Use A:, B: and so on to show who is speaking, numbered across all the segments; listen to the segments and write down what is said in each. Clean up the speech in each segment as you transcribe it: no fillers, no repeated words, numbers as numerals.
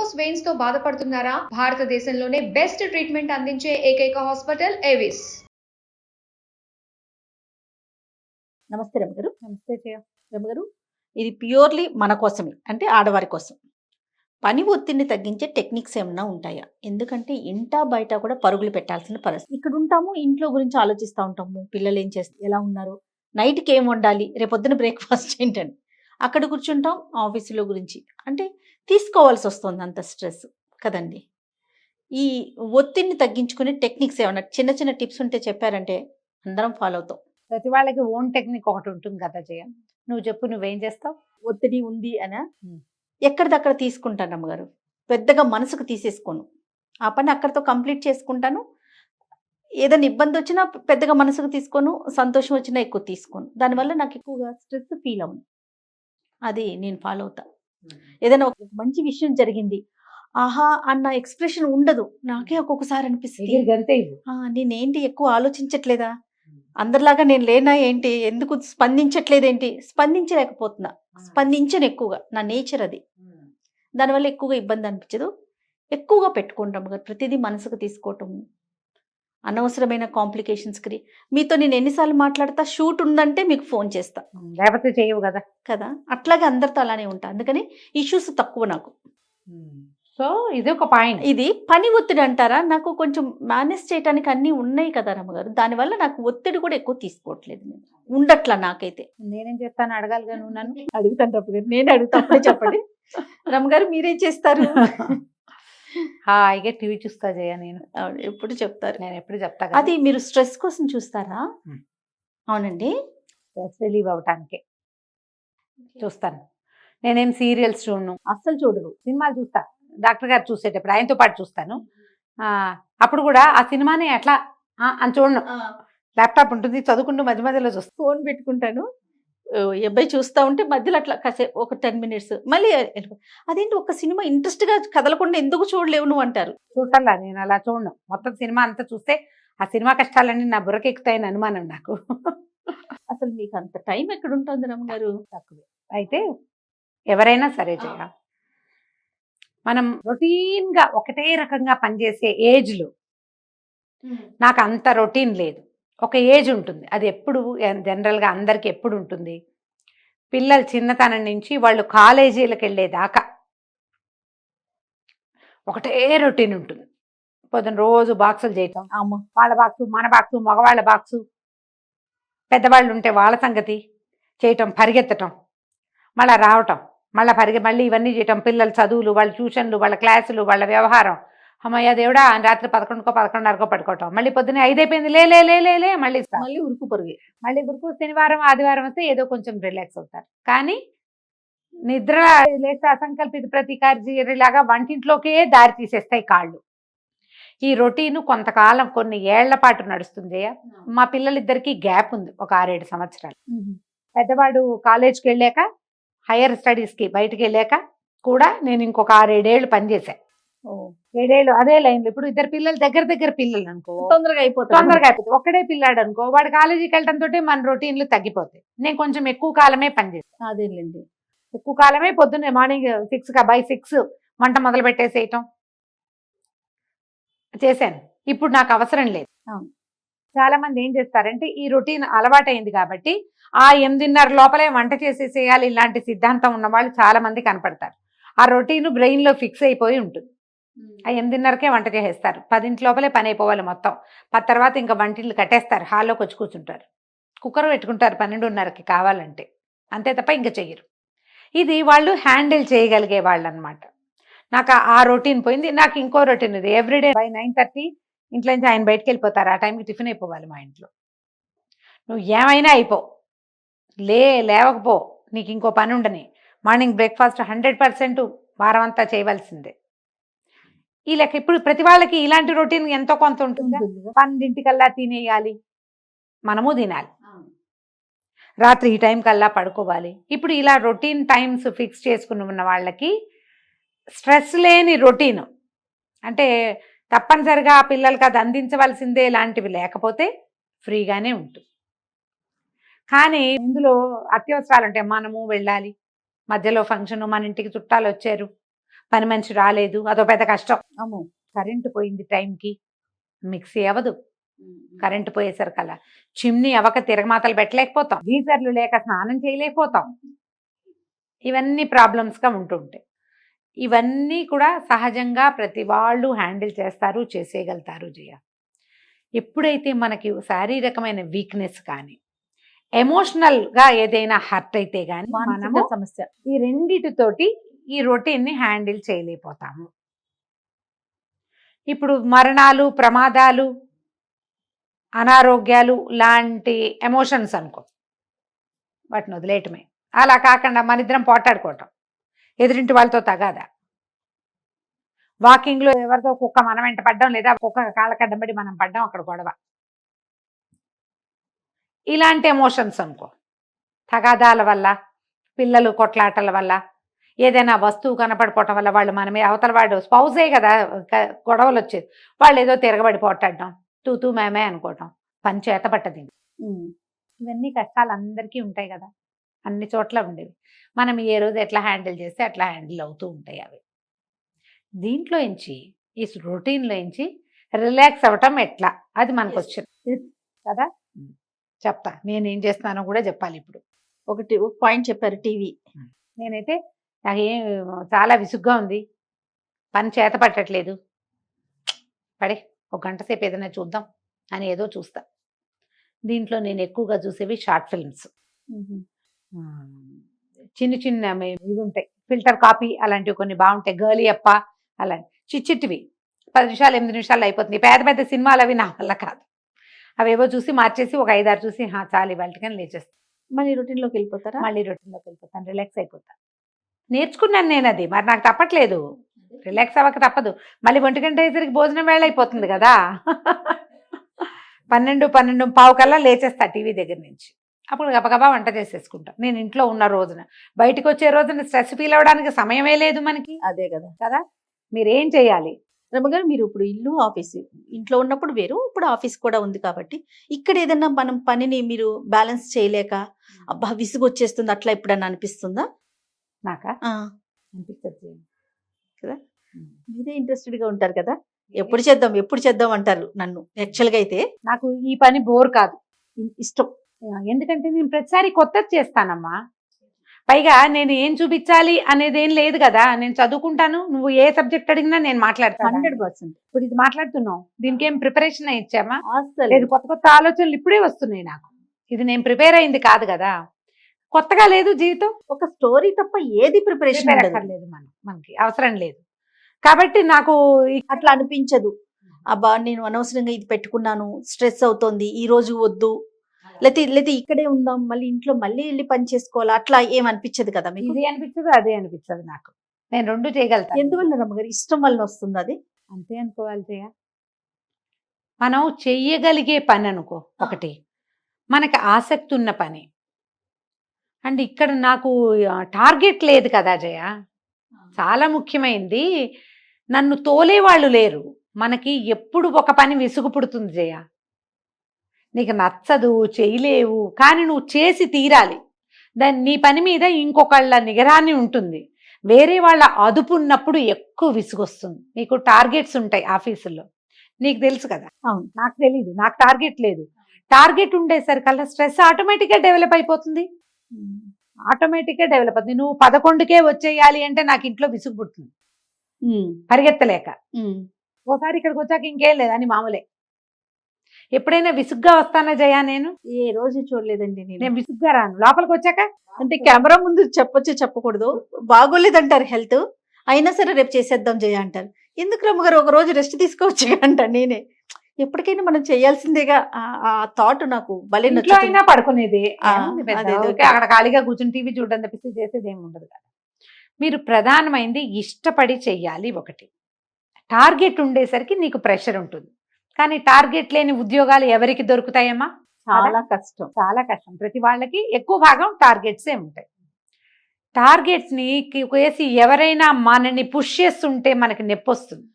A: Varicose veins తో బాధపడుతున్నారా? భారతదేశంలోనే బెస్ట్ ట్రీట్మెంట్ అందించే ఏకైక హాస్పిటల్ ఎవిస్.
B: నమస్తే రమగారు. నమస్తే రమగారు. ఇది ప్యూర్లీ మన కోసమే, అంటే ఆడవారి కోసం. పని ఒత్తిడిని తగ్గించే టెక్నిక్స్ ఏమన్నా ఉంటాయా? ఎందుకంటే ఇంటా బయట కూడా పరుగులు పెట్టాల్సిన పరిస్థితి. ఇక్కడ ఉంటాము, ఇంట్లో గురించి ఆలోచిస్తూ ఉంటాము. పిల్లలు ఏం చేస్తారు, ఎలా ఉన్నారు, నైట్కి ఏం వండాలి, రేపొద్దున బ్రేక్ఫాస్ట్ ఏంటని. అక్కడ కూర్చుంటాం, ఆఫీసులో గురించి అంటే తీసుకోవాల్సి వస్తుంది అంత స్ట్రెస్ కదండి. ఈ ఒత్తిడిని తగ్గించుకునే టెక్నిక్స్ ఏమన్నా చిన్న చిన్న టిప్స్ ఉంటే చెప్పారంటే అందరం ఫాలో అవుతాం.
C: ప్రతి వాళ్ళకి ఓన్ టెక్నిక్ ఒకటి ఉంటుంది కదా జయ. నువ్వు చెప్పు, నువ్వేం చేస్తావు?
B: ఒత్తిడి ఉంది అనా ఎక్కడిదక్కడ తీసుకుంటాను అమ్మగారు. పెద్దగా మనసుకు తీసేసుకోను, ఆ పని అక్కడితో కంప్లీట్ చేసుకుంటాను. ఏదైనా ఇబ్బంది వచ్చినా పెద్దగా మనసుకు తీసుకోను, సంతోషం వచ్చినా ఎక్కువ తీసుకోను. దానివల్ల నాకు ఎక్కువగా స్ట్రెస్ ఫీల్ అవును. అది నేను ఫాలో అవుతా. ఏదైనా ఒక మంచి విషయం జరిగింది, ఆహా అన్న ఎక్స్ప్రెషన్ ఉండదు. నాకే ఒక్కొక్కసారి అనిపిస్తుంది నేనేంటి ఎక్కువ ఆలోచించట్లేదా, అందరిలాగా నేను లేనా ఏంటి, ఎందుకు స్పందించట్లేదేంటి, స్పందించలేకపోతున్నా. స్పందించను ఎక్కువగా, నా నేచర్ అది. దానివల్ల ఎక్కువగా ఇబ్బంది అనిపించదు. ఎక్కువగా పెట్టుకుంటాం కదా ప్రతిదీ మనసుకు తీసుకోవటం, అనవసరమైన కాంప్లికేషన్స్కి. మీతో నేను ఎన్నిసార్లు మాట్లాడతా, షూట్ ఉందంటే మీకు ఫోన్ చేస్తా,
C: లేకపోతే చేయవు కదా
B: కదా. అట్లాగే అందరితో అలానే ఉంటా, అందుకని ఇష్యూస్ తక్కువ నాకు.
C: సో ఇది ఒక పాయింట్.
B: ఇది పని ఒత్తిడి అంటారా? నాకు కొంచెం మేనేజ్ చేయడానికి అన్నీ ఉన్నాయి కదా రమ్మగారు, దానివల్ల నాకు ఒత్తిడి కూడా ఎక్కువ తీసుకోవట్లేదు. నేను ఉండట్లా నాకైతే.
C: నేనేం చేస్తాను అడగాలిగా, నువ్వు నన్ను.
B: అడుగుతాను తప్పు గారు, నేను అడుగుతా చెప్పండి. రమ్మగారు మీరేం చేస్తారు?
C: హాయిగా టీవీ చూస్తా జయ. నేను
B: ఎప్పుడు చెప్తారు,
C: నేను ఎప్పుడు చెప్తా.
B: అది మీరు స్ట్రెస్ కోసం చూస్తారా? అవునండి,
C: స్ట్రెస్ రిలీవ్ అవటానికి చూస్తాను. నేనేం సీరియల్స్ చూడను,
B: అస్సలు చూడరు.
C: సినిమాలు చూస్తా. డాక్టర్ గారు చూసేటప్పుడు ఆయనతో పాటు చూస్తాను. అప్పుడు కూడా ఆ సినిమాని ఎట్లా అని చూడను. ల్యాప్టాప్ ఉంటుంది, చదువుకుంటూ మధ్య మధ్యలో చూస్తాను.
B: ఫోన్ పెట్టుకుంటాను, అబ్బాయి చూస్తూ ఉంటే మధ్యలో అట్లా కాసేపు ఒక 10 minutes మళ్ళీ అదేంటి ఒక సినిమా ఇంట్రెస్ట్గా కదలకుండా ఎందుకు చూడలేవు నువ్వు అంటారు.
C: చూడాలా, నేను అలా చూడను. మొత్తం సినిమా అంతా చూస్తే ఆ సినిమా కష్టాలన్నీ నా బుర్రకెక్కుతాయని అనుమానం నాకు.
B: అసలు మీకు అంత టైం ఎక్కడ ఉంటుంది రమ్మగారు?
C: తక్కువే. అయితే ఎవరైనా సరే జయ, మనం రొటీన్గా ఒకటే రకంగా పనిచేసే ఏజ్లో నాకు అంత రొటీన్ లేదు. ఒక ఏజ్ ఉంటుంది, అది ఎప్పుడు జనరల్గా అందరికి ఎప్పుడు ఉంటుంది, పిల్లలు చిన్నతనం నుంచి వాళ్ళు కాలేజీలకు వెళ్ళేదాకా ఒకటే రొటీన్ ఉంటుంది. పొద్దున రోజు బాక్సులు చేయటం, వాళ్ళ బాక్సు, మన బాక్సు, మగవాళ్ళ బాక్సు, పెద్దవాళ్ళు ఉంటే వాళ్ళ సంగతి చేయటం, పరిగెత్తటం, మళ్ళీ రావటం, మళ్ళీ ఇవన్నీ చేయటం, పిల్లల చదువులు, వాళ్ళ ట్యూషన్లు, వాళ్ళ క్లాసులు, వాళ్ళ వ్యవహారం. అమ్మయ్య దేవుడా అని రాత్రి 11కో 11:30కో పడుకోవటం, మళ్ళీ పొద్దున్న 5 అయిపోయింది లే మళ్ళీ
B: ఉరుకు పరుగు,
C: మళ్ళీ ఉరుకు. శనివారం ఆదివారం వస్తే ఏదో కొంచెం రిలాక్స్ అవుతారు. కానీ నిద్ర లేస్తే అసంకల్పిత ప్రతికార్యలాగా వంటింట్లోకే దారి తీసేస్తాయి కాళ్ళు. ఈ రొటీను కొంతకాలం, కొన్ని ఏళ్ల పాటు నడుస్తుంది. మా పిల్లలిద్దరికీ గ్యాప్ ఉంది, ఒక 6-7 సంవత్సరాలు. పెద్దవాడు కాలేజ్కి వెళ్ళాక, హైయర్ స్టడీస్కి బయటకు వెళ్ళాక కూడా నేను ఇంకొక 6-7 ఏళ్ళు పనిచేశాను. 7 ఏళ్ళు అదే లైన్లో. ఇప్పుడు ఇద్దరు పిల్లలు దగ్గర పిల్లలు అనుకో,
B: తొందరగా అయిపోతుంది.
C: ఒక్కడే పిల్లాడు అనుకో, వాడు కాలేజీకి వెళ్ళడంతో మన రొటీన్లు తగ్గిపోతాయి. నేను కొంచెం ఎక్కువ కాలమే పనిచేస్తాను.
B: అదేలేండి,
C: ఎక్కువ కాలమే. పొద్దున్నే మార్నింగ్ 6 వంట మొదలు పెట్టేసేయటం చేశాను. ఇప్పుడు నాకు అవసరం లేదు. చాలా మంది ఏం చేస్తారంటే, ఈ రొటీన్ అలవాటైంది కాబట్టి ఆ 8:30 లోపలే వంట చేసేసేయాలి, ఇలాంటి సిద్ధాంతం ఉన్న వాళ్ళు చాలా మంది కనపడతారు. ఆ రొటీన్ బ్రెయిన్లో ఫిక్స్ అయిపోయి ఉంటుంది. ఆ 8:30కే వంట చేసేస్తారు, 10 లోపలే పని అయిపోవాలి మొత్తం. 10 తర్వాత ఇంకా వంటిల్లు కట్టేస్తారు, హాల్లోకి వచ్చి కూర్చుంటారు, కుక్కర్ పెట్టుకుంటారు 12:30కి కావాలంటే, అంతే తప్ప ఇంకా చెయ్యరు. ఇది వాళ్ళు హ్యాండిల్ చేయగలిగే వాళ్ళు అనమాట. నాకు ఆ రొటీన్ పోయింది. నాకు ఇంకో రొటీన్ ఉంది. ఎవ్రీడే బై 9:30 ఇంట్లో నుంచి ఆయన బయటకు వెళ్ళిపోతారు. ఆ టైంకి టిఫిన్ అయిపోవాలి మా ఇంట్లో. నువ్వు ఏమైనా అయిపో, లేవకపో, నీకు ఇంకో పని ఉండని. మార్నింగ్ బ్రేక్ఫాస్ట్ 100% వారం అంతా చేయవలసిందే. ఈ లెక్క. ఇప్పుడు ప్రతి వాళ్ళకి ఇలాంటి రొటీన్ ఎంతో కొంత ఉంటుంది. 12 తినేయాలి, మనము తినాలి, రాత్రి ఈ టైం కల్లా పడుకోవాలి. ఇప్పుడు ఇలా రొటీన్ టైమ్స్ ఫిక్స్ చేసుకుని ఉన్న వాళ్ళకి స్ట్రెస్ లేని రొటీన్, అంటే తప్పనిసరిగా ఆ పిల్లలకి అది అందించవలసిందే లాంటివి లేకపోతే ఫ్రీగానే ఉంటుంది. కానీ ఇందులో అత్యవసరాలు ఉంటాయి. మనము వెళ్ళాలి, మధ్యలో ఫంక్షన్, మన ఇంటికి చుట్టాలు వచ్చారు, పని మనిషి రాలేదు, అదో పెద్ద కష్టం.
B: అమ్మో.
C: కరెంటు పోయింది టైంకి, మిక్సీ అవ్వదు. కరెంటు పోయేసరికల్లా చిమ్నీ అవక తిరగమాతలు పెట్టలేకపోతాం, గీజర్లు లేక స్నానం చేయలేకపోతాం. ఇవన్నీ ప్రాబ్లమ్స్గా ఉంటుంటాయి. ఇవన్నీ కూడా సహజంగా ప్రతి వాళ్ళు హ్యాండిల్ చేస్తారు, చేసేయగలుగుతారు జయ. ఎప్పుడైతే మనకి శారీరకమైన వీక్నెస్ కానీ ఎమోషనల్గా ఏదైనా హర్ట్ అయితే కానీ మనము
B: సమస్య
C: ఈ రెండిటితోటి ఈ రొటీన్ని హ్యాండిల్ చేయలేకపోతాము. ఇప్పుడు మరణాలు, ప్రమాదాలు, అనారోగ్యాలు లాంటి ఎమోషన్స్ అనుకో, వాటిని వదిలేయటమే. అలా కాకుండా మన ఇద్దరం పోటాడుకోవటం, ఎదురింటి వాళ్ళతో తగాదా, వాకింగ్లో ఎవరితో కుక్క మనం వెంట పడ్డం, లేదా కుక్క కాళ్ళకడ్డంబడి మనం పడ్డం, అక్కడ గొడవ. ఇలాంటి ఎమోషన్స్ అనుకో, తగాదాల వల్ల, పిల్లలు కొట్లాటల వల్ల, ఏదైనా వస్తువు కనపడిపోవటం వల్ల వాళ్ళు మనమే, అవతల వాడు స్పౌజే కదా గొడవలు వచ్చేది, వాళ్ళు ఏదో తిరగబడి పోటాడడం, తూతూ మేమే అనుకోవటం, పని చేత పట్టది. ఇవన్నీ కష్టాలు అందరికీ ఉంటాయి కదా, అన్ని చోట్ల ఉండేవి. మనం ఏ రోజు ఎట్లా హ్యాండిల్ చేస్తే అట్లా హ్యాండిల్ అవుతూ ఉంటాయి అవి. దీంట్లోంచి, ఈ రొటీన్లోంచి రిలాక్స్ అవ్వటం ఎట్లా, అది మనకు వచ్చింది కదా. చెప్తా నేనేం చేస్తున్నానో కూడా చెప్పాలి. ఇప్పుడు
B: ఒక పాయింట్ చెప్పారు, టీవీ.
C: నేనైతే నాకేం చాలా విసుగ్గా ఉంది, పని చేత పట్టట్లేదు, పడే ఒక గంట సేపు ఏదైనా చూద్దాం అని ఏదో చూస్తా. దీంట్లో నేను ఎక్కువగా చూసేవి షార్ట్ ఫిల్మ్స్, చిన్న చిన్న ఇవి ఉంటాయి, ఫిల్టర్ కాపీ అలాంటివి కొన్ని బాగుంటాయి, గర్లీ అప్ప అలాంటి చిట్టివి, 10 నిమిషాలు 8 నిమిషాలు అయిపోతుంది. పెద్ద పెద్ద సినిమాలు అవి నా వల్ల కాదు. అవేవో చూసి మార్చేసి ఒక 5-6 చూసి చాలు ఇవాళకని లేచేస్తాను.
B: మళ్ళీ రొటీన్లోకి వెళ్ళిపోతారా?
C: మళ్ళీ రొటీన్లోకి వెళ్ళిపోతాను, రిలాక్స్ అయిపోతాను. నేర్చుకున్నాను నేను అది, మరి నాకు తప్పట్లేదు, రిలాక్స్ అవ్వక తప్పదు. మళ్ళీ 1 గంట అయ్యేసరికి భోజనం వేళ అయిపోతుంది కదా. 12-12:15 కల్లా లేచేస్తా టీవీ దగ్గర నుంచి. అప్పుడు గబగబా వంట చేసేసుకుంటాం. నేను ఇంట్లో ఉన్న రోజున, బయటకు వచ్చే రోజున స్ట్రెస్ ఫీల్ అవ్వడానికి సమయమే లేదు మనకి.
B: అదే కదా
C: కదా. మీరేం చేయాలి
B: రమ్మగారు, మీరు ఇప్పుడు ఇల్లు ఆఫీసు, ఇంట్లో ఉన్నప్పుడు వేరు, ఇప్పుడు ఆఫీస్ కూడా ఉంది కాబట్టి, ఇక్కడ ఏదన్నా మనం పనిని మీరు బ్యాలెన్స్ చేయలేక అబ్బా విసుగు వచ్చేస్తుంది అట్లా ఎప్పుడన్నా అనిపిస్తుందా?
C: నాకా
B: అనిపిస్తుంది కదా. మీరే ఇంట్రెస్టెడ్ గా ఉంటారు కదా, ఎప్పుడు చేద్దాం అంటారు నన్ను. యాక్చువల్గా అయితే
C: నాకు ఈ పని బోర్ కాదు,
B: ఇష్టం.
C: ఎందుకంటే నేను ప్రతిసారి కొత్తది చేస్తానమ్మా. పైగా నేను ఏం చూపించాలి అనేది ఏం లేదు కదా, నేను చదువుకుంటాను, నువ్వు ఏ సబ్జెక్ట్ అడిగినా నేను మాట్లాడతాను
B: 100%.
C: ఇప్పుడు ఇది మాట్లాడుతున్నావు, దీనికి ఏం ప్రిపరేషన్ ఇచ్చామా?
B: అసలు
C: లేదు, కొత్త కొత్త ఆలోచనలు ఇప్పుడే వస్తున్నాయి నాకు. ఇది నేను ప్రిపేర్ అయింది కాదు కదా, కొత్తగా లేదు జీవితం.
B: ఒక స్టోరీ తప్ప ఏది ప్రిపరేషన్
C: లేదు, మనకి అవసరం లేదు. కాబట్టి నాకు
B: అట్లా అనిపించదు, అబ్బా నేను అనవసరంగా ఇది పెట్టుకున్నాను, స్ట్రెస్ అవుతోంది, ఈ రోజు వద్దు, లేకపోతే ఇక్కడే ఉందాం, మళ్ళీ ఇంట్లో మళ్ళీ వెళ్ళి పని చేసుకోవాలి, అట్లా ఏమనిపించదు కదా మీకు?
C: ఇది అనిపించదు, అదే అనిపించదు నాకు. నేను రెండు చేయగలుగుతాను.
B: ఎందువల్ల రమ్మగారు? ఇష్టం వల్ల వస్తుంది అది.
C: అంతే అనుకోవాలి జయ. మనం చెయ్యగలిగే పని అనుకో ఒకటి, మనకి ఆసక్తి ఉన్న పని. అండ్ ఇక్కడ నాకు టార్గెట్ లేదు కదా జయ, చాలా ముఖ్యమైనది. నన్ను తోలేవాళ్ళు లేరు. మనకి ఎప్పుడు ఒక పని విసుగు పుడుతుంది జయ, నీకు నచ్చదు, చేయలేవు, కానీ నువ్వు చేసి తీరాలి. దాన్ని నీ పని మీద ఇంకొకళ్ళ నిగరాన్ని ఉంటుంది, వేరే వాళ్ళ అదుపు ఉన్నప్పుడు ఎక్కువ విసుగొస్తుంది. నీకు టార్గెట్స్ ఉంటాయి ఆఫీసుల్లో, నీకు తెలుసు కదా.
B: అవును,
C: నాకు తెలీదు, నాకు టార్గెట్ లేదు. టార్గెట్ ఉండేసరికల్లా స్ట్రెస్ ఆటోమేటిక్గా డెవలప్ అయిపోతుంది. ఆటోమేటిక్గా డెవలప్ అవుతుంది. నువ్వు 11కే వచ్చేయాలి అంటే నాకు ఇంట్లో విసుగు పుడుతుంది, పరిగెత్తలేక. ఓసారి ఇక్కడికి వచ్చాక ఇంకేం లేదని మామూలే. ఎప్పుడైనా విసుగ్గా వస్తానా జయ? నేను
B: ఏ రోజు చూడలేదండి.
C: నేను విసుగ్గా రాను. లోపలికి వచ్చాక
B: అంటే కెమెరా ముందు చెప్పొచ్చు చెప్పకూడదు, బాగోలేదంటారు హెల్త్, అయినా సరే రేపు చేసేద్దాం జయ అంటారు. ఎందుకు రమ్మగారు, ఒక రోజు రెస్ట్ తీసుకోవచ్చు అంటారు. నేనే ఎప్పటికైనా మనం చేయాల్సిందేగా, ఆ థాట్ నాకు భలే
C: ఇంట్లో అయినా పడుకునేది.
B: అదేదో
C: అక్కడ ఖాళీగా కూర్చుని టీవీ చూడడం తప్పిస్తే చేసేది ఏమి ఉండదు కదా. మీరు ప్రధానమైంది ఇష్టపడి చెయ్యాలి. ఒకటి టార్గెట్ ఉండేసరికి నీకు ప్రెషర్ ఉంటుంది, కానీ టార్గెట్ లేని ఉద్యోగాలు ఎవరికి దొరుకుతాయమ్మా?
B: చాలా కష్టం,
C: చాలా కష్టం. ప్రతి వాళ్ళకి ఎక్కువ భాగం టార్గెట్సే ఉంటాయి. టార్గెట్స్ ని వేసి ఎవరైనా మనని పుష్ చేస్తుంటే మనకి నొప్పి వస్తుంది.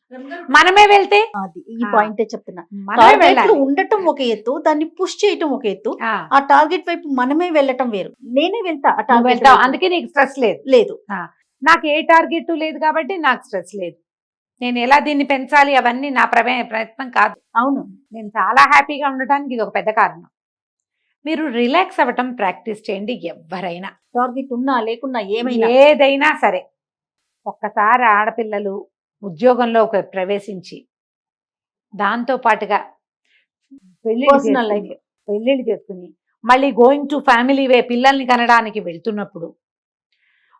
C: మనమే వెళ్తే
B: అది ఈ పాయింటే చెప్తున్నా. టార్గెట్లు ఉండటం ఒక ఎత్తు, దాన్ని పుష్ చేయటం ఒక ఎత్తు. ఆ టార్గెట్ వైపు మనమే వెళ్ళటం వేరు. నేనే వెళ్తా ఆ టార్గెట్,
C: అందుకే నీకు స్ట్రెస్ లేదు.
B: లేదు
C: నాకు ఏ టార్గెట్ లేదు కాబట్టి నాకు స్ట్రెస్ లేదు. నేను ఎలా దీన్ని పెంచాలి అవన్నీ నా ప్రయత్నం కాదు.
B: అవును.
C: నేను చాలా హ్యాపీగా ఉండటానికి ఇది ఒక పెద్ద కారణం. మీరు రిలాక్స్ అవ్వటం ప్రాక్టీస్ చేయండి. ఎవరైనా
B: టార్గెట్ ఉన్నా లేకున్నా ఏమైనా
C: ఏదైనా సరే, ఒక్కసారి ఆడపిల్లలు ఉద్యోగంలో ప్రవేశించి దాంతో పాటుగా
B: పర్సనల్ లైఫ్
C: పెళ్ళిళ్ళు చేసుకుని మళ్ళీ గోయింగ్ టు ఫ్యామిలీ వే పిల్లల్ని కనడానికి వెళ్తున్నప్పుడు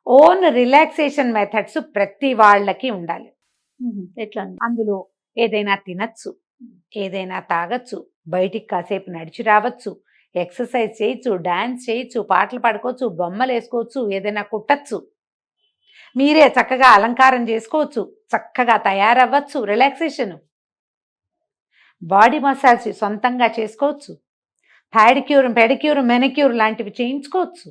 C: ఓన్ రిలాక్సేషన్ మెథడ్స్ ప్రతి వాళ్ళకి ఉండాలి.
B: ఎట్లా అండి?
C: అందులో ఏదైనా తినచ్చు, ఏదైనా తాగొచ్చు, బయటికి కాసేపు నడిచి రావచ్చు, ఎక్సర్సైజ్ చేయొచ్చు, డాన్స్ చేయొచ్చు, పాటలు పాడుకోవచ్చు, బొమ్మలు వేసుకోవచ్చు, ఏదైనా కుట్టచ్చు, మీరే చక్కగా అలంకారం చేసుకోవచ్చు, చక్కగా తయారవ్వచ్చు. రిలాక్సేషన్, బాడీ మసాజ్ సొంతంగా చేసుకోవచ్చు, పెడిక్యూర్ మెనిక్యూర్ లాంటివి చేయించుకోవచ్చు,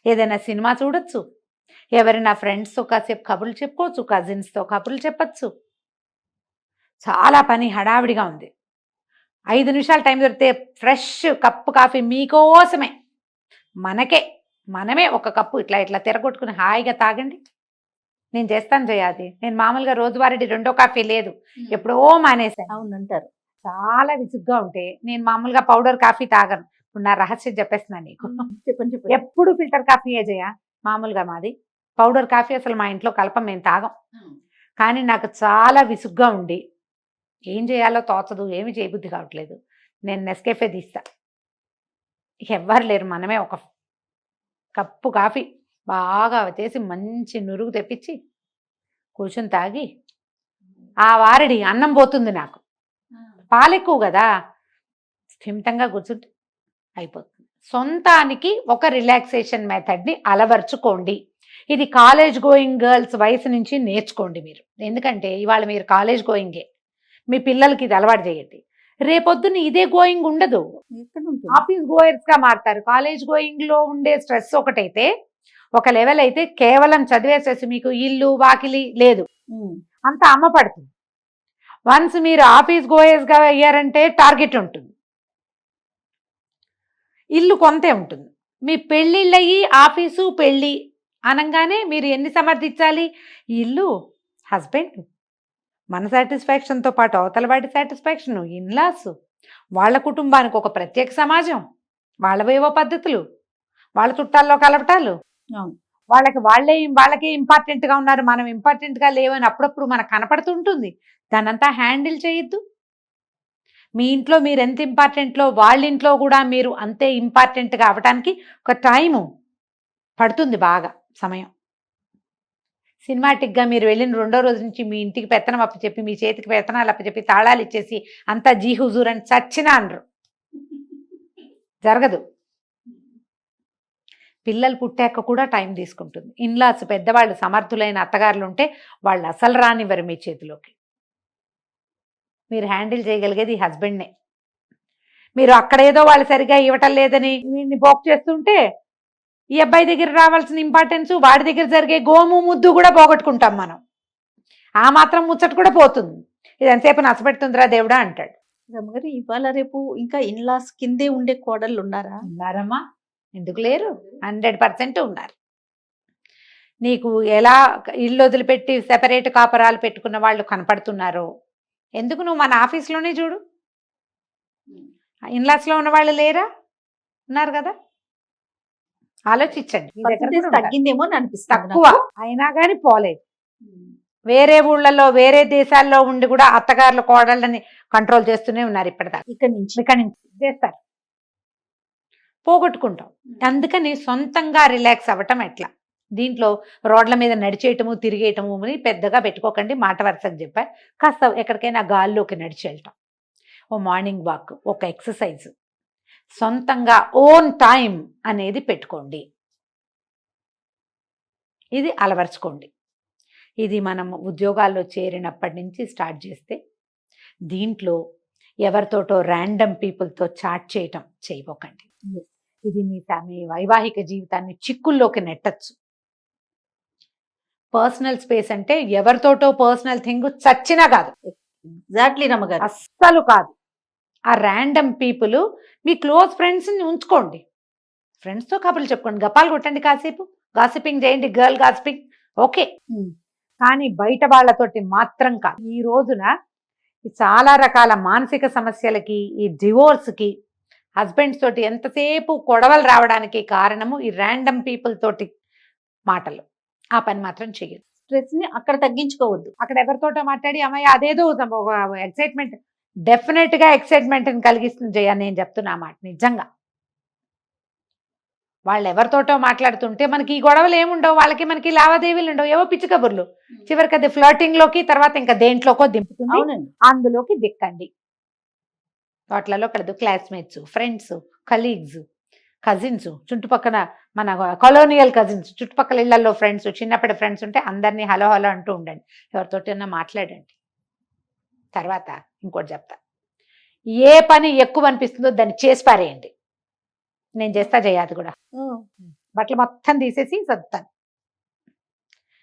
C: ఏదైనా సినిమా చూడొచ్చు, ఎవరైనా ఫ్రెండ్స్తో కాసేపు కబుర్లు చెప్పుకోవచ్చు, కజిన్స్తో కబుర్లు చెప్పచ్చు. చాలా పని హడావిడిగా ఉంది. 5 నిమిషాలు టైం దొరికితే ఫ్రెష్ కప్పు కాఫీ మీకోసమే, మనమే ఒక కప్పు ఇట్లా ఇట్లా తిరగొట్టుకుని హాయిగా తాగండి. నేను చేస్తాను జయాది. నేను మామూలుగా రోజువారీ 2వ కాఫీ లేదు, ఎప్పుడో మానేశాను.
B: అవునంటారు.
C: చాలా విసుగ్గా ఉంటే నేను మామూలుగా పౌడర్ కాఫీ తాగను. ఇప్పుడు నా రహస్యం చెప్పేస్తున్నాను నీకు.
B: చెప్పండి.
C: ఎప్పుడు ఫిల్టర్ కాఫీయే జయ. మామూలుగా మాది పౌడర్ కాఫీ అసలు మా ఇంట్లో కలపం, మేము తాగం. కానీ నాకు చాలా విసుగ్గా ఉండి ఏం చేయాలో తోచదు, ఏమి చేయబుద్ధి కావట్లేదు, నేను నెస్కేఫే తీస్తా. ఎవ్వరు లేరు, మనమే ఒక కప్పు కాఫీ బాగా చేసి మంచి నురుగు తెప్పించి కూర్చొని తాగి ఆ వారడి అన్నం పోతుంది. నాకు పాలు ఎక్కువ కదా, స్థిమితంగా కూర్చుంటే అయిపోతుంది. సొంతానికి ఒక రిలాక్సేషన్ మెథడ్ని అలవర్చుకోండి. ఇది కాలేజ్ గోయింగ్ గర్ల్స్ వయసు నుంచి నేర్చుకోండి మీరు. ఎందుకంటే ఇవాళ మీరు కాలేజ్ గోయింగే, మీ పిల్లలకి ఇది అలవాటు చేయండి. రేపొద్దున ఇదే గోయింగ్ ఉండదు, ఆఫీస్ గోయర్స్ గా మారుతారు. కాలేజ్ గోయింగ్ లో ఉండే స్ట్రెస్ ఒకటైతే, ఒక లెవెల్ అయితే కేవలం చదివే స్ట్రెస్, మీకు ఇల్లు వాకిలి లేదు, అంతా అమ్మ పడుతుంది. వన్స్ మీరు ఆఫీస్ గోయర్స్ గా అయ్యారంటే టార్గెట్ ఉంటుంది, ఇల్లు కొంతే ఉంటుంది. మీ పెళ్ళిళ్ళయి ఆఫీసు పెళ్ళి అనగానే మీరు ఎన్ని సమర్థించాలి? ఇల్లు, హస్బెండ్, మన సాటిస్ఫాక్షన్తో పాటు అవతల వాటి సాటిస్ఫాక్షన్, ఇన్లాస్, వాళ్ళ కుటుంబానికి ఒక ప్రత్యేక సమాజం, వాళ్ళవేవో పద్ధతులు, వాళ్ళ చుట్టాల్లో కలవటాలు, వాళ్ళకే ఇంపార్టెంట్గా ఉన్నారు, మనం ఇంపార్టెంట్గా లేవని అప్పుడప్పుడు మనకు కనపడుతుంటుంది. దానంతా హ్యాండిల్ చేయొద్దు. మీ ఇంట్లో మీరు ఎంత ఇంపార్టెంట్లో వాళ్ళ ఇంట్లో కూడా మీరు అంతే ఇంపార్టెంట్గా అవ్వడానికి ఒక టైము పడుతుంది, బాగా సమయం. సినిమాటిక్గా మీరు వెళ్ళిన 2వ రోజు నుంచి మీ ఇంటికి పెత్తనం అప్పచెప్పి, మీ చేతికి పెత్తనాలు అప్పచెప్పి, తాళాలు ఇచ్చేసి అంతా జీ హుజూర్ అని చచ్చినా అనరు, జరగదు. పిల్లలు పుట్టాక కూడా టైం తీసుకుంటుంది. ఇన్లాస్ పెద్దవాళ్ళు సమర్థులైన అత్తగారులు ఉంటే వాళ్ళు అసలు రానివ్వరు మీ చేతిలోకి. మీరు హ్యాండిల్ చేయగలిగేది ఈ హస్బెండ్నే. మీరు అక్కడేదో వాళ్ళు సరిగా ఇవ్వటం లేదని వీడిని పోక్ చేస్తుంటే ఈ అబ్బాయి దగ్గర రావాల్సిన ఇంపార్టెన్స్, వాడి దగ్గర జరిగే గోము ముద్దు కూడా పోగొట్టుకుంటాం మనం. ఆ మాత్రం ముచ్చట కూడా పోతుంది. ఇది ఎంతసేపు నచ్చబెడుతుందిరా దేవుడా అంటాడు.
B: రమ్మగారు, ఇవాళ రేపు ఇంకా ఇన్లాస్ కిందే ఉండే కోడళ్ళు
C: ఉన్నారమ్మా, ఎందుకు లేరు? 100% ఉన్నారు. నీకు ఎలా ఇల్లు వదిలిపెట్టి సెపరేట్ కాపరాలు పెట్టుకున్న వాళ్ళు కనపడుతున్నారో, ఎందుకు నువ్వు మన ఆఫీస్లోనే చూడు, ఇన్లాస్లో ఉన్న వాళ్ళు లేరా? ఉన్నారు కదా. ఆలోచించండి.
B: తగ్గిందేమో అని అనిపిస్తుంది.
C: తక్కువ అయినా కానీ పోలేదు. వేరే ఊళ్ళల్లో వేరే దేశాల్లో ఉండి కూడా అత్తగారుల కోడళ్ళని కంట్రోల్ చేస్తూనే ఉన్నారు ఇప్పటిదాకా. ఇక్కడి నుంచి చేస్తారు, పోగొట్టుకుంటాం. అందుకని సొంతంగా రిలాక్స్ అవ్వటం ఎట్లా? దీంట్లో రోడ్ల మీద నడిచేయటము తిరిగేయటము అని పెద్దగా పెట్టుకోకండి, మాట వరుసకు చెప్పా. కాస్త ఎక్కడికైనా గాల్లోకి నడిచి వెళ్ళటం, ఓ మార్నింగ్ వాక్, ఒక ఎక్సర్సైజ్, సొంతంగా ఓన్ టైం అనేది పెట్టుకోండి. ఇది అలవర్చుకోండి. ఇది మనం ఉద్యోగాల్లో చేరినప్పటి నుంచి స్టార్ట్ చేస్తే, దీంట్లో ఎవరితోటో ర్యాండమ్ పీపుల్తో చాట్ చేయటం చేయబోకండి. ఇది మీ వైవాహిక జీవితాన్ని చిక్కుల్లోకి నెట్టచ్చు. పర్సనల్ స్పేస్ అంటే ఎవరితోటో పర్సనల్ థింగ్ చచ్చినా కాదు.
B: ఎగ్జాక్ట్లీ రమ్మగారు,
C: అస్సలు కాదు. ఆ ర్యాండమ్ పీపుల్ మీ క్లోజ్ ఫ్రెండ్స్ని ఉంచుకోండి, ఫ్రెండ్స్తో కబుర్లు చెప్పుకోండి, గప్పాలు కొట్టండి, కాసేపు గాసిపింగ్ చేయండి, గర్ల్ గాసిపింగ్ ఓకే, కానీ బయట వాళ్ళతోటి మాత్రం కాదు. ఈ రోజున ఈ చాలా రకాల మానసిక సమస్యలకి, ఈ డివోర్స్కి, హస్బెండ్స్ తోటి ఎంతసేపు గొడవలు రావడానికి కారణము ఈ ర్యాండమ్ పీపుల్ తోటి మాటలు. ఆ పని మాత్రం చెయ్యదు.
B: స్ట్రెస్ ని అక్కడ తగ్గించుకోవద్దు.
C: అక్కడ ఎవరితోటో మాట్లాడి అమ్మాయి అదేదో ఎక్సైట్మెంట్, డెఫినెట్ గా ఎక్సైట్మెంట్ కలిగిస్తుంది జయ, నేను చెప్తున్నా మాట నిజంగా. వాళ్ళు ఎవరితోటో మాట్లాడుతుంటే మనకి ఈ గొడవలు ఏముండవు, వాళ్ళకి మనకి లావాదేవీలు ఉండవు, ఏవో పిచ్చి కబుర్లు. చివరికి అది ఫ్లర్టింగ్ లోకి, తర్వాత ఇంకా దేంట్లోకో దింపుతుంది.
B: అవునండి.
C: అందులోకి దిక్కండి. వాటిలలో కలదు క్లాస్మేట్స్, ఫ్రెండ్స్, కలీగ్స్, కజిన్స్, చుట్టుపక్కల మన కొలోనియల్ కజిన్స్, చుట్టుపక్కల ఇళ్లలో ఫ్రెండ్స్, చిన్నప్పటి ఫ్రెండ్స్ ఉంటే అందరినీ హలో హలో అంటూ ఉండండి, ఎవరితోటైనా మాట్లాడండి. తర్వాత ఇంకోటి చెప్తా, ఏ పని ఎక్కువ అనిపిస్తుందో దాన్ని చేసి పారేయండి. నేను చేస్తా జయాది కూడా. బట్టలు మొత్తం తీసేసి సర్దుతాను.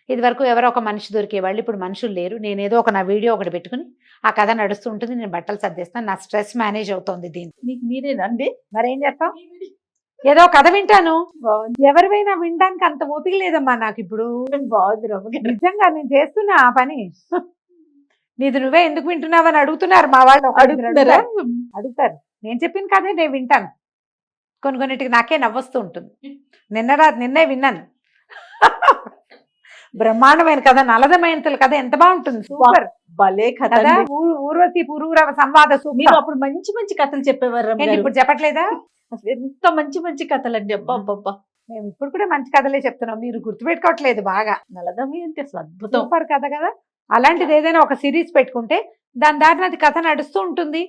C: ఇది వరకు ఎవరో ఒక మనిషి దొరికేవాళ్ళు, ఇప్పుడు మనుషులు లేరు. నేనేదో ఒక నా వీడియో ఒకటి పెట్టుకుని ఆ కథ నడుస్తూ ఉంటుంది, నేను బట్టలు సర్దేస్తాను. నా స్ట్రెస్ మేనేజ్ అవుతుంది దీంతో.
B: మీకు మీరేనండి?
C: మరేం చేస్తాం, ఏదో కథ వింటాను. ఎవరివైనా వినడానికి అంత ఓపిక లేదమ్మా నాకు ఇప్పుడు.
B: బాగుంది
C: నిజంగా నేను చేస్తున్నా ఆ పని. నీది నువ్వే ఎందుకు వింటున్నావని అడుగుతున్నారు మా వాళ్ళు.
B: అడుగుతున్నారా?
C: అడుగుతారు. నేను చెప్పిన కథే నేను వింటాను. కొన్నిటికి నాకే నవ్వొస్తూ ఉంటుంది. నిన్నే విన్నాను. బ్రహ్మాండమైన కథ, నలదమయంతుల కథ ఎంత బాగుంటుంది, సూపర్
B: భలే కథ.
C: ఊర్వశి పురూరవ సంవాద.
B: మీరు అప్పుడు మంచి మంచి కథలు చెప్పేవారు,
C: ఇప్పుడు చెప్పట్లేదా?
B: ఎంత మంచి మంచి కథలండి. అబ్బా అబ్బా,
C: మేము ఇప్పుడు కూడా మంచి కథలే చెప్తున్నాం, మీరు గుర్తుపెట్టుకోవట్లేదు బాగా.
B: నలదమయంతి అసలు అద్భుతం,
C: సూపర్ కథ కదా. అలాంటిది ఏదైనా ఒక సిరీస్ పెట్టుకుంటే దాని దారిని అది కథ నడుస్తూ ఉంటుంది,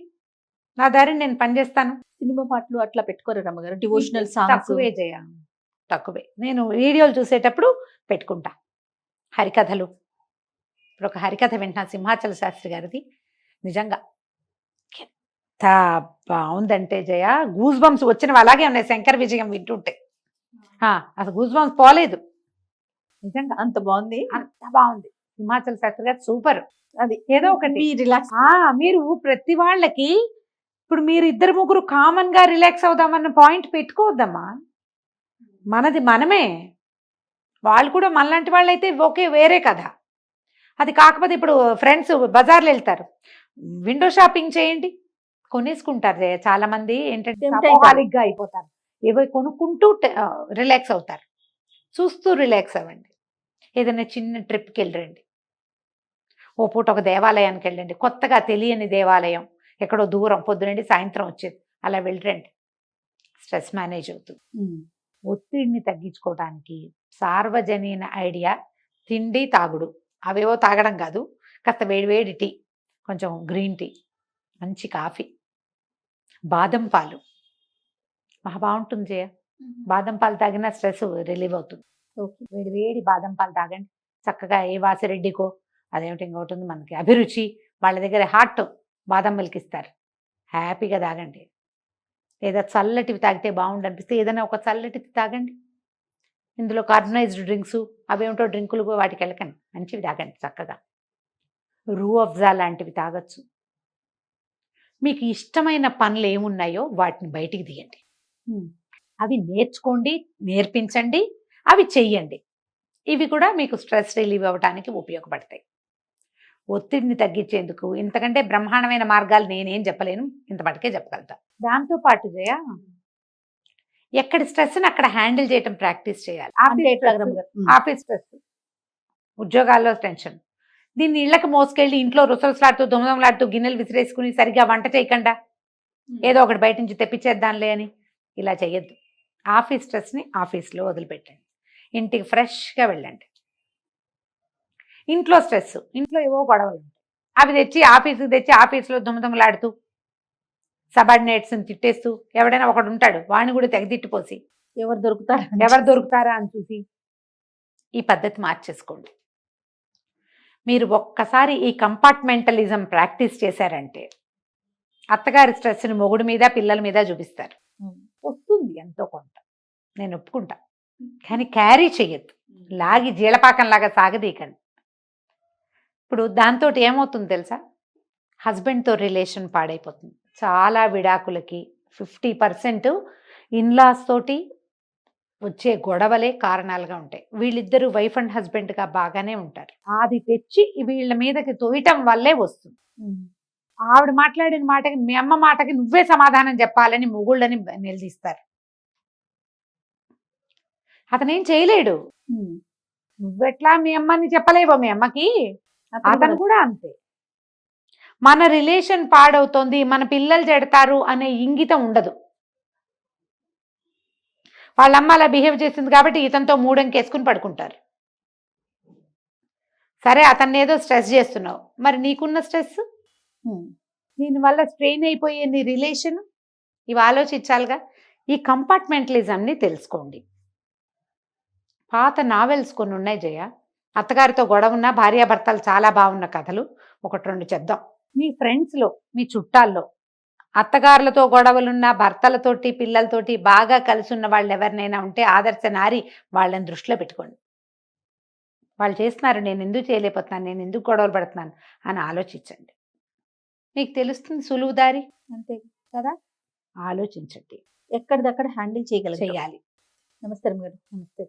C: నా దారిని నేను పనిచేస్తాను.
B: సినిమా పాటలు అట్లా పెట్టుకోరు రమ్మగారు? డివోషనల్ సాంగ్స్
C: తక్కువే జయ, తక్కువే. నేను వీడియోలు చూసేటప్పుడు పెట్టుకుంటా హరికథలు. ఇప్పుడు ఒక హరికథ వింటున్నా, సింహాచల శాస్త్రి గారిది. నిజంగా ఎంత బాగుందంటే జయ, గూస్ బంప్స్ వచ్చినవి అలాగే ఉన్నాయి శంకర విజయం వింటుంటే. అసలు గూస్ బంప్స్ పోలేదు, నిజంగా
B: అంత బాగుంది.
C: అంత బాగుంది. సింహాచల శాస్త్రి గారు సూపర్.
B: అది
C: ఏదో ఒకటి
B: రిలాక్స్.
C: మీరు ప్రతి వాళ్ళకి ఇప్పుడు మీరు ఇద్దరు ముగ్గురు కామన్ గా రిలాక్స్ అవుదామన్న పాయింట్ పెట్టుకోవద్దమ్మా. మనది మనమే, వాళ్ళు కూడా మనలాంటి వాళ్ళు అయితే ఓకే, వేరే కదా. అది కాకపోతే ఇప్పుడు ఫ్రెండ్స్ బజార్లో వెళ్తారు, విండో షాపింగ్ చేయండి, కొనేసుకుంటారు. చాలా మంది ఏంటంటే గా అయిపోతారు, ఏవో కొనుక్కుంటూ రిలాక్స్ అవుతారు. చూస్తూ రిలాక్స్ అవ్వండి. ఏదైనా చిన్న ట్రిప్కి వెళ్ళరండి, ఓ పూట ఒక దేవాలయానికి వెళ్ళండి, కొత్తగా తెలియని దేవాలయం ఎక్కడో దూరం, పొద్దునండి సాయంత్రం వచ్చేది, అలా వెళ్ళరండి. స్ట్రెస్ మేనేజ్ అవుతుంది. ఒత్తిడిని తగ్గించుకోవడానికి సార్వజనీన ఐడియా తిండి తాగుడు. అవేవో తాగడం కాదు, కాస్త వేడివేడి టీ, కొంచెం గ్రీన్ టీ, మంచి కాఫీ, బాదం పాలు మహా బాగుంటుంది జయ. బాదం పాలు తాగినా స్ట్రెస్ రిలీవ్ అవుతుంది. వేడి బాదం పాలు తాగండి చక్కగా. ఏ వాసిరెడ్డికో అదేమిటి ఇంకోటి ఉంది మనకి అభిరుచి, వాళ్ళ దగ్గర హాట్ బాదం మిల్క్ ఇస్తారు, హ్యాపీగా తాగండి. లేదా చల్లటివి తాగితే బాగుండు అనిపిస్తే ఏదైనా ఒక చల్లటివి తాగండి. ఇందులో కార్బనైజ్డ్ డ్రింక్స్ అవేమిటో డ్రింకులు వాటికి వెళ్ళకండి, మంచివి తాగండి చక్కగా. రూ అఫ్జా లాంటివి తాగొచ్చు. మీకు ఇష్టమైన పనులు ఏమున్నాయో వాటిని బయటికి తీయండి, అవి నేర్చుకోండి, నేర్పించండి, అవి చెయ్యండి. ఇవి కూడా మీకు స్ట్రెస్ రిలీవ్ అవ్వడానికి ఉపయోగపడతాయి. ఒత్తిడిని తగ్గించేందుకు ఇంతకంటే బ్రహ్మాండమైన మార్గాలు నేనేం చెప్పలేను, ఇంతపాటికే చెప్పగలుగుతా. దాంతోపాటు జయ, ఎక్కడ స్ట్రెస్ని అక్కడ హ్యాండిల్ చేయటం ప్రాక్టీస్ చేయాలి. ఆఫీస్ స్ట్రెస్, ఉద్యోగాల్లో టెన్షన్, దీన్ని ఇళ్ళకి మోసుకెళ్ళి ఇంట్లో రుసరుసలాడుతూ దుమదమలాడుతూ గిన్నెలు విసిరేసుకుని సరిగ్గా వంట చేయకుండా ఏదో ఒకటి బయట నుంచి తెప్పించేద్దాంలే అని ఇలా చేయొద్దు. ఆఫీస్ స్ట్రెస్ని ఆఫీస్లో వదిలిపెట్టండి, ఇంటికి ఫ్రెష్గా వెళ్ళండి. ఇంట్లో స్ట్రెస్, ఇంట్లో ఏవో గొడవలు ఉంటాయి, అవి తెచ్చి ఆఫీస్కి తెచ్చి ఆఫీస్లో దుమదమలాడుతూ సబార్డినేట్స్ని తిట్టేస్తూ, ఎవడైనా ఒకడు ఉంటాడు వాడిని కూడా తెగదిట్టిపోసి
B: ఎవరు
C: దొరుకుతారా అని చూసి, ఈ పద్ధతి మార్చేసుకోండి. మీరు ఒక్కసారి ఈ కంపార్ట్మెంటలిజం ప్రాక్టీస్ చేశారంటే అత్తగారి స్ట్రెస్ని మొగుడు మీద పిల్లల మీద చూపిస్తారు. వస్తుంది ఎంతో కొంత, నేను ఒప్పుకుంటా, కానీ క్యారీ చెయ్యొద్దు, లాగి జీలపాకంలాగా సాగదీకండి. ఇప్పుడు దాంతో ఏమవుతుంది తెలుసా, హస్బెండ్తో రిలేషన్ పాడైపోతుంది. చాలా విడాకులకి 50% ఇన్లాస్ తోటి వచ్చే గొడవలే కారణాలుగా ఉంటాయి. వీళ్ళిద్దరూ వైఫ్ అండ్ హస్బెండ్ గా బాగానే ఉంటారు. అది తెచ్చి వీళ్ళ మీదకి తోయటం వల్లే వస్తుంది. ఆవిడ మాట్లాడిన మాటకి మీ అమ్మ మాటకి నువ్వే సమాధానం చెప్పాలని మొగుళ్ళని నిలదీస్తారు. అతనేం చేయలేడు. నువ్వెట్లా మీ అమ్మని చెప్పలేవో మీ అమ్మకి, అతను కూడా అంతే. మన రిలేషన్ పాడవుతోంది, మన పిల్లలు చెడతారు అనే ఇంగితం ఉండదు. వాళ్ళమ్మ అలా బిహేవ్ చేసింది కాబట్టి ఇతనితో మూడంకేసుకుని పడుకుంటారు. సరే, అతన్ని ఏదో స్ట్రెస్ చేస్తున్నావు, మరి నీకున్న స్ట్రెస్, దీనివల్ల స్ట్రెయిన్ అయిపోయే నీ రిలేషన్, ఇవి ఆలోచించాలిగా. ఈ కంపార్ట్మెంటలిజంని తెలుసుకోండి. పాత నావెల్స్ కొన్ని ఉన్నాయి జయ, అత్తగారితో గొడవ ఉన్న భార్యాభర్తలు చాలా బాగున్న కథలు 1-2 చెప్దాం. మీ ఫ్రెండ్స్లో, మీ చుట్టాల్లో అత్తగారులతో గొడవలున్న, భర్తలతోటి పిల్లలతోటి బాగా కలిసి ఉన్న వాళ్ళు ఎవరినైనా ఉంటే ఆదర్శ నారి వాళ్ళని దృష్టిలో పెట్టుకోండి. వాళ్ళు చేస్తున్నారు, నేను ఎందుకు చేయలేకపోతున్నాను, నేను ఎందుకు గొడవలు పడుతున్నాను అని ఆలోచించండి. మీకు తెలుస్తుంది సులువు దారి,
B: అంతే కదా.
C: ఆలోచించండి,
B: ఎక్కడిదక్కడ హ్యాండిల్ చేయగలగాలి.
C: చేయాలి.
B: నమస్తే గారు.
C: నమస్తే.